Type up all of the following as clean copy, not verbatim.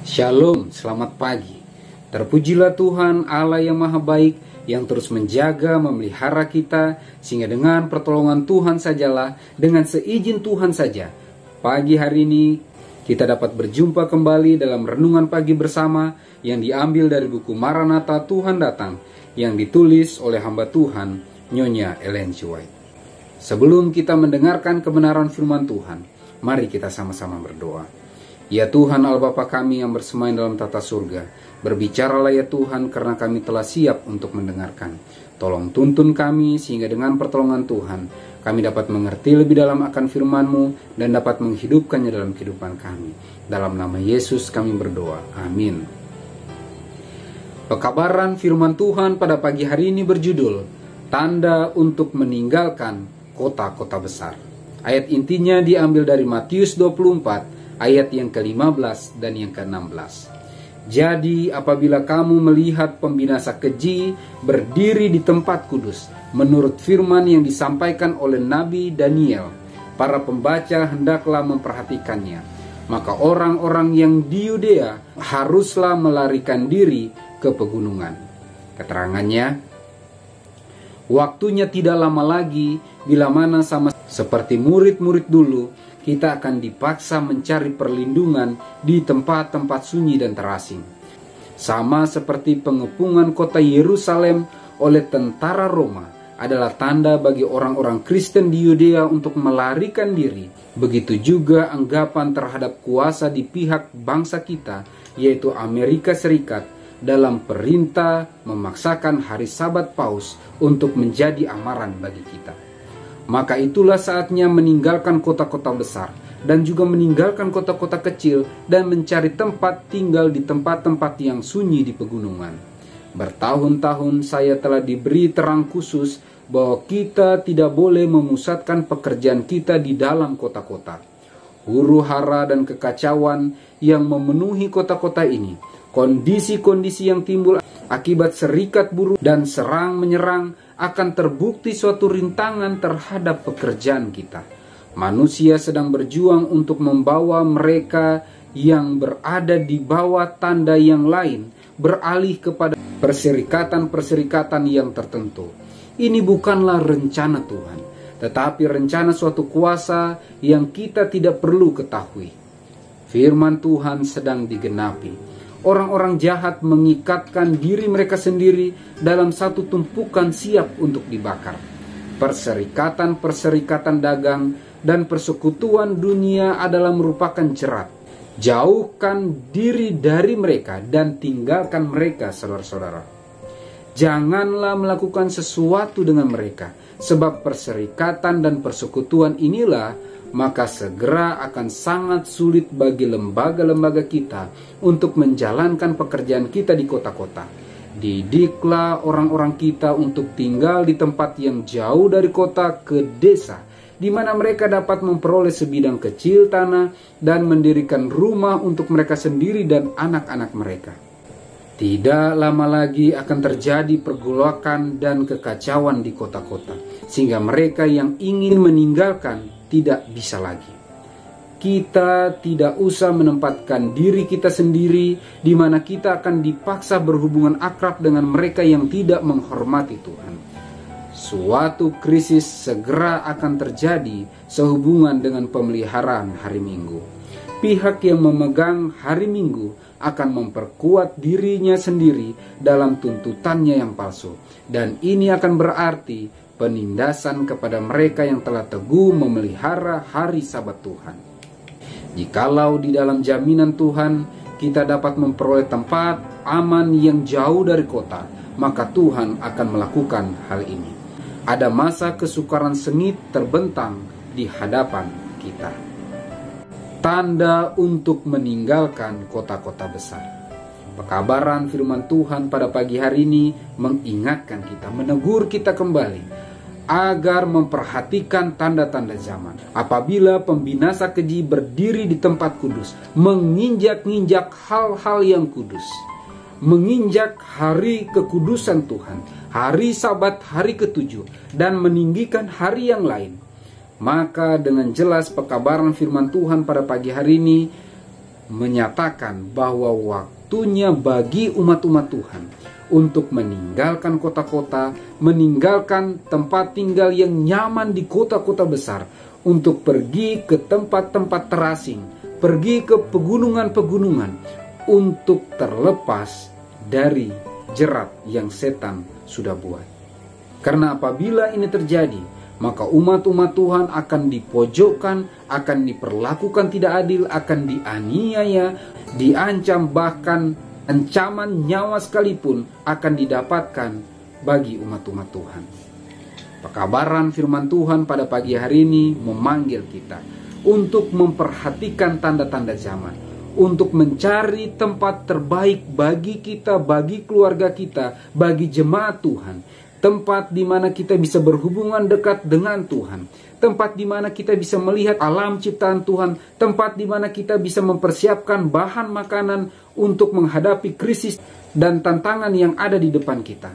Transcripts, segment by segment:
Shalom, selamat pagi. Terpujilah Tuhan Allah yang maha baik, yang terus menjaga, memelihara kita, sehingga dengan pertolongan Tuhan sajalah, dengan seizin Tuhan saja, pagi hari ini kita dapat berjumpa kembali dalam renungan pagi bersama yang diambil dari buku Maranatha Tuhan Datang, yang ditulis oleh hamba Tuhan Nyonya Ellen G. White. Sebelum kita mendengarkan kebenaran firman Tuhan, mari kita sama-sama berdoa. Ya Tuhan Allah Bapa kami yang bersemayam dalam tata surga, berbicaralah ya Tuhan, karena kami telah siap untuk mendengarkan. Tolong tuntun kami sehingga dengan pertolongan Tuhan kami dapat mengerti lebih dalam akan firman-Mu dan dapat menghidupkannya dalam kehidupan kami. Dalam nama Yesus kami berdoa, amin. Pekabaran firman Tuhan pada pagi hari ini berjudul Tanda untuk meninggalkan kota-kota besar. Ayat intinya diambil dari Matius 24 ayat yang ke-15 dan yang ke-16. Jadi apabila kamu melihat pembinasa keji berdiri di tempat kudus, menurut firman yang disampaikan oleh Nabi Daniel, para pembaca hendaklah memperhatikannya. Maka orang-orang yang di Yudea haruslah melarikan diri ke pegunungan. Keterangannya, waktunya tidak lama lagi, bila mana sama seperti murid-murid dulu, kita akan dipaksa mencari perlindungan di tempat-tempat sunyi dan terasing. Sama seperti pengepungan kota Yerusalem oleh tentara Roma adalah tanda bagi orang-orang Kristen di Yudea untuk melarikan diri. Begitu juga anggapan terhadap kuasa di pihak bangsa kita, yaitu Amerika Serikat, dalam perintah memaksakan hari Sabat Paus untuk menjadi amaran bagi kita. Maka itulah saatnya meninggalkan kota-kota besar dan juga meninggalkan kota-kota kecil dan mencari tempat tinggal di tempat-tempat yang sunyi di pegunungan. Bertahun-tahun saya telah diberi terang khusus bahwa kita tidak boleh memusatkan pekerjaan kita di dalam kota-kota. Huru-hara dan kekacauan yang memenuhi kota-kota ini, kondisi-kondisi yang timbul akibat serikat buruh dan serang-menyerang akan terbukti suatu rintangan terhadap pekerjaan kita. Manusia sedang berjuang untuk membawa mereka yang berada di bawah tanda yang lain beralih kepada perserikatan-perserikatan yang tertentu. Ini bukanlah rencana Tuhan, tetapi rencana suatu kuasa yang kita tidak perlu ketahui. Firman Tuhan sedang digenapi. Orang-orang jahat mengikatkan diri mereka sendiri dalam satu tumpukan siap untuk dibakar. Perserikatan-perserikatan dagang dan persekutuan dunia adalah merupakan jerat. Jauhkan diri dari mereka dan tinggalkan mereka, saudara-saudara. Janganlah melakukan sesuatu dengan mereka, sebab perserikatan dan persekutuan inilah maka segera akan sangat sulit bagi lembaga-lembaga kita untuk menjalankan pekerjaan kita di kota-kota. Didiklah orang-orang kita untuk tinggal di tempat yang jauh dari kota ke desa, di mana mereka dapat memperoleh sebidang kecil tanah dan mendirikan rumah untuk mereka sendiri dan anak-anak mereka. Tidak lama lagi akan terjadi pergolakan dan kekacauan di kota-kota, sehingga mereka yang ingin meninggalkan tidak bisa lagi. Kita tidak usah menempatkan diri kita sendiri di mana kita akan dipaksa berhubungan akrab dengan mereka yang tidak menghormati Tuhan. Suatu krisis segera akan terjadi sehubungan dengan pemeliharaan hari Minggu. Pihak yang memegang hari Minggu akan memperkuat dirinya sendiri dalam tuntutannya yang palsu, dan ini akan berarti penindasan kepada mereka yang telah teguh memelihara hari Sabat Tuhan. Jikalau di dalam jaminan Tuhan kita dapat memperoleh tempat aman yang jauh dari kota, maka Tuhan akan melakukan hal ini. Ada masa kesukaran sengit terbentang di hadapan kita. Tanda untuk meninggalkan kota-kota besar. Pekabaran firman Tuhan pada pagi hari ini mengingatkan kita, menegur kita kembali agar memperhatikan tanda-tanda zaman. Apabila pembinasa keji berdiri di tempat kudus, menginjak-injak hal-hal yang kudus, menginjak hari kekudusan Tuhan, hari Sabat, hari ke-7, dan meninggikan hari yang lain, maka dengan jelas pekabaran firman Tuhan pada pagi hari ini menyatakan bahwa waktunya bagi umat-umat Tuhan untuk meninggalkan kota-kota, meninggalkan tempat tinggal yang nyaman di kota-kota besar, untuk pergi ke tempat-tempat terasing, pergi ke pegunungan-pegunungan, untuk terlepas dari jerat yang setan sudah buat. Karena apabila ini terjadi, maka umat-umat Tuhan akan dipojokkan, akan diperlakukan tidak adil, akan dianiaya, diancam, bahkan ancaman nyawa sekalipun akan didapatkan bagi umat-umat Tuhan. Pekabaran firman Tuhan pada pagi hari ini memanggil kita untuk memperhatikan tanda-tanda zaman, untuk mencari tempat terbaik bagi kita, bagi keluarga kita, bagi jemaat Tuhan. Tempat di mana kita bisa berhubungan dekat dengan Tuhan. Tempat di mana kita bisa melihat alam ciptaan Tuhan. Tempat di mana kita bisa mempersiapkan bahan makanan untuk menghadapi krisis dan tantangan yang ada di depan kita.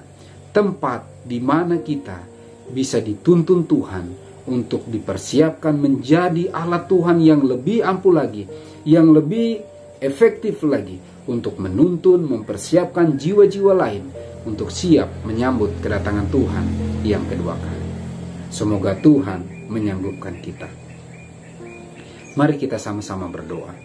Tempat di mana kita bisa dituntun Tuhan untuk dipersiapkan menjadi alat Tuhan yang lebih ampuh lagi, yang lebih efektif lagi untuk menuntun, mempersiapkan jiwa-jiwa lain untuk siap menyambut kedatangan Tuhan yang kedua kali. Semoga Tuhan menyanggupkan kita. Mari kita sama-sama berdoa.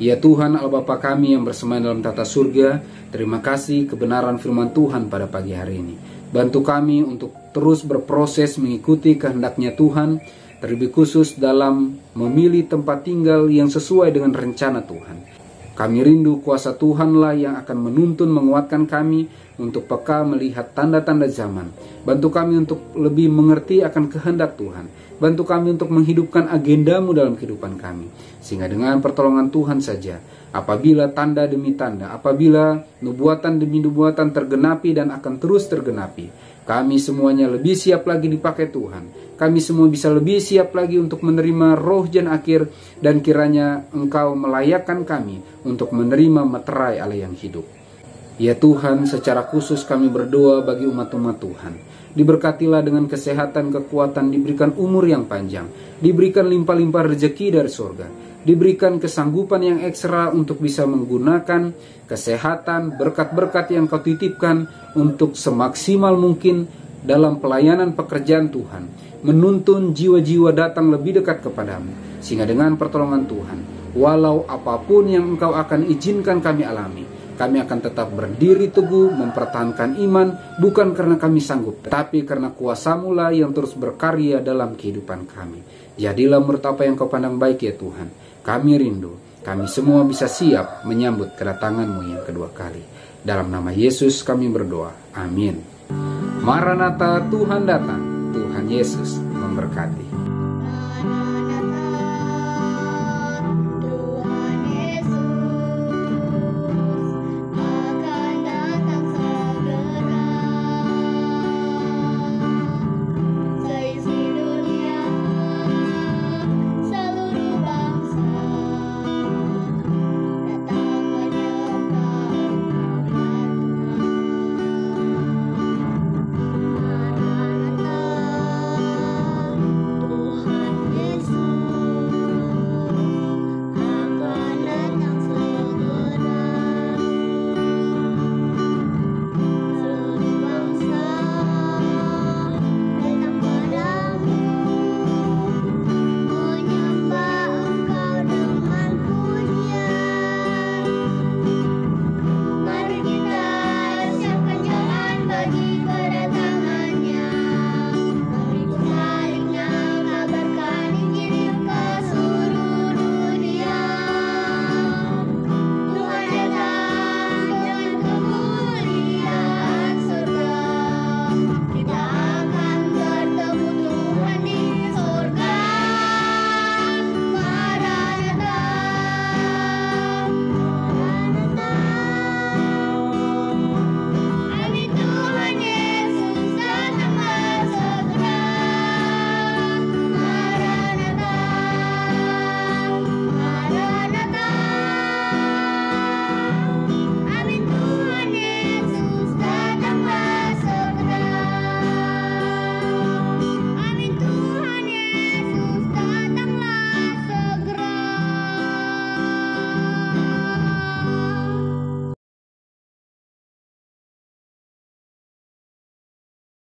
Ya Tuhan Allah Bapa kami yang bersemayam dalam tata surga, terima kasih kebenaran firman Tuhan pada pagi hari ini. Bantu kami untuk terus berproses mengikuti kehendaknya Tuhan, terlebih khusus dalam memilih tempat tinggal yang sesuai dengan rencana Tuhan. Kami rindu kuasa Tuhanlah yang akan menuntun, menguatkan kami untuk peka melihat tanda-tanda zaman. Bantu kami untuk lebih mengerti akan kehendak Tuhan. Bantu kami untuk menghidupkan agendamu dalam kehidupan kami. Sehingga dengan pertolongan Tuhan saja, apabila tanda demi tanda, apabila nubuatan demi nubuatan tergenapi dan akan terus tergenapi, kami semuanya lebih siap lagi dipakai Tuhan. Kami semua bisa lebih siap lagi untuk menerima roh jan akhir, dan kiranya Engkau melayakkan kami untuk menerima meterai Allah yang hidup. Ya Tuhan, secara khusus kami berdoa bagi umat-umat Tuhan. Diberkatilah dengan kesehatan, kekuatan, diberikan umur yang panjang, diberikan limpah-limpah rezeki dari surga, diberikan kesanggupan yang ekstra untuk bisa menggunakan kesehatan, berkat-berkat yang Kau titipkan untuk semaksimal mungkin dalam pelayanan pekerjaan Tuhan, menuntun jiwa-jiwa datang lebih dekat kepadamu. Sehingga dengan pertolongan Tuhan, walau apapun yang Engkau akan izinkan kami alami, kami akan tetap berdiri teguh, mempertahankan iman, bukan karena kami sanggup, tapi karena kuasa-Mu lah yang terus berkarya dalam kehidupan kami. Jadilah menurut apa yang Kau pandang baik ya Tuhan. Kami rindu, kami semua bisa siap menyambut kedatangan-Mu yang kedua kali. Dalam nama Yesus kami berdoa. Amin. Maranatha, Tuhan datang. Tuhan Yesus memberkati.